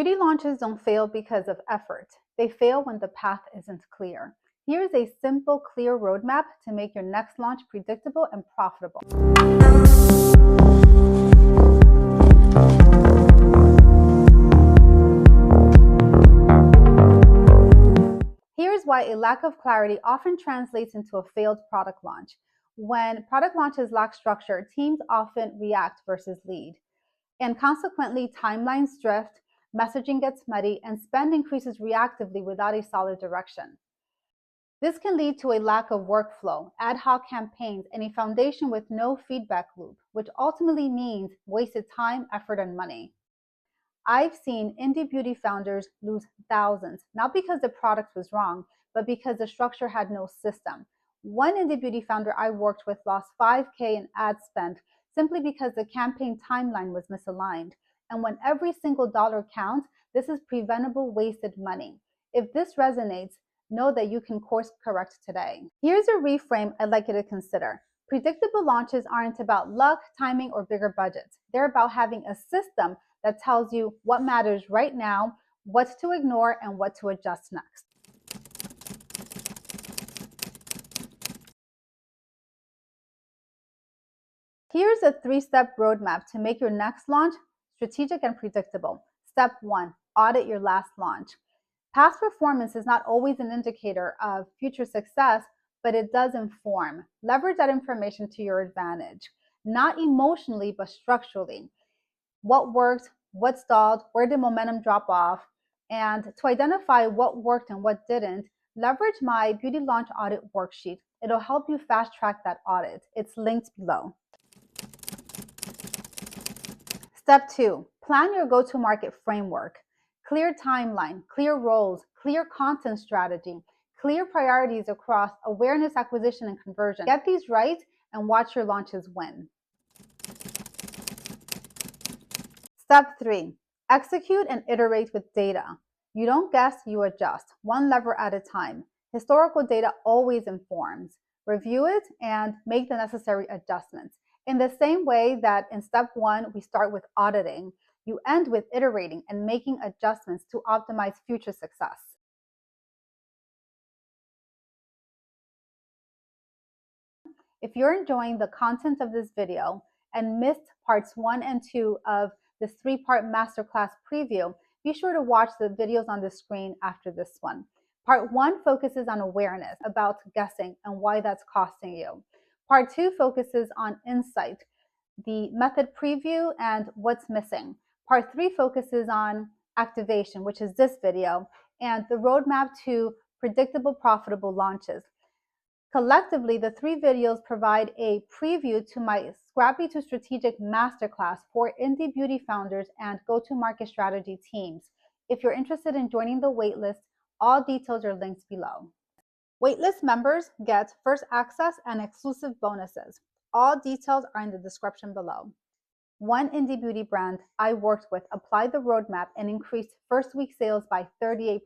Beauty launches don't fail because of effort. They fail when the path isn't clear. Here's a simple, clear roadmap to make your next launch predictable and profitable. Here's why a lack of clarity often translates into a failed product launch. When product launches lack structure, teams often react versus lead. And consequently, timelines drift, messaging gets muddy, and spend increases reactively without a solid direction. This can lead to a lack of workflow, ad hoc campaigns, and a foundation with no feedback loop, which ultimately means wasted time, effort, and money. I've seen indie beauty founders lose thousands, not because the product was wrong, but because the structure had no system. One indie beauty founder I worked with lost $5K in ad spend simply because the campaign timeline was misaligned. And when every single dollar counts, this is preventable wasted money. If this resonates, know that you can course correct today. Here's a reframe I'd like you to consider. Predictable launches aren't about luck, timing, or bigger budgets. They're about having a system that tells you what matters right now, what to ignore, and what to adjust next. Here's a 3-step roadmap to make your next launch strategic and predictable. Step 1, audit your last launch. Past performance is not always an indicator of future success, but it does inform. Leverage that information to your advantage, not emotionally, but structurally. What worked, what stalled, where did momentum drop off? And to identify what worked and what didn't, leverage my beauty launch audit worksheet. It'll help you fast track that audit. It's linked below. Step 2, plan your go-to-market framework. Clear timeline, clear roles, clear content strategy, clear priorities across awareness, acquisition, and conversion. Get these right and watch your launches win. Step 3, execute and iterate with data. You don't guess, you adjust, one lever at a time. Historical data always informs. Review it and make the necessary adjustments. In the same way that in step 1, we start with auditing, you end with iterating and making adjustments to optimize future success. If you're enjoying the content of this video and missed parts 1 and 2 of this 3-part masterclass preview, be sure to watch the videos on the screen after this one. Part 1 focuses on awareness, about guessing and why that's costing you. Part 2 focuses on insight, the method preview and what's missing. Part 3 focuses on activation, which is this video, and the roadmap to predictable, profitable launches. Collectively, the 3 videos provide a preview to my Scrappy to Strategic Masterclass for indie beauty founders and go-to-market strategy teams. If you're interested in joining the waitlist, all details are linked below. Waitlist members get first access and exclusive bonuses. All details are in the description below. One indie beauty brand I worked with applied the roadmap and increased first week sales by 38%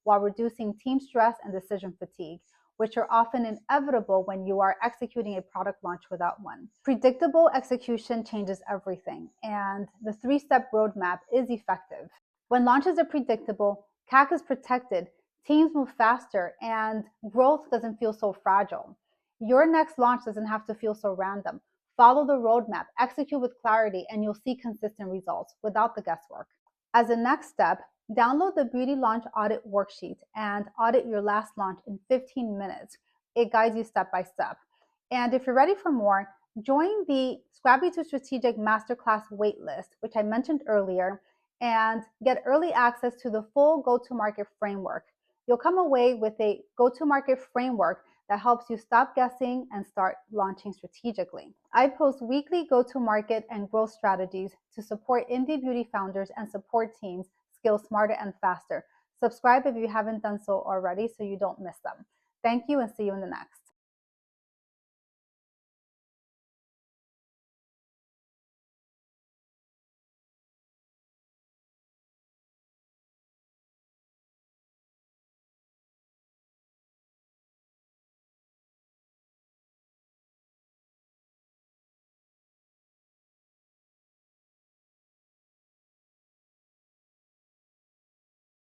while reducing team stress and decision fatigue, which are often inevitable when you are executing a product launch without one. Predictable execution changes everything, and the 3-step roadmap is effective. When launches are predictable, CAC is protected, teams move faster, and growth doesn't feel so fragile. Your next launch doesn't have to feel so random. Follow the roadmap, execute with clarity, and you'll see consistent results without the guesswork. As a next step, download the Beauty Launch Audit Worksheet and audit your last launch in 15 minutes. It guides you step by step. And if you're ready for more, join the Scrappy to Strategic Masterclass waitlist, which I mentioned earlier, and get early access to the full go-to-market framework. You'll come away with a go-to-market framework that helps you stop guessing and start launching strategically. I post weekly go-to-market and growth strategies to support indie beauty founders and support teams scale smarter and faster. Subscribe if you haven't done so already so you don't miss them. Thank you and see you in the next.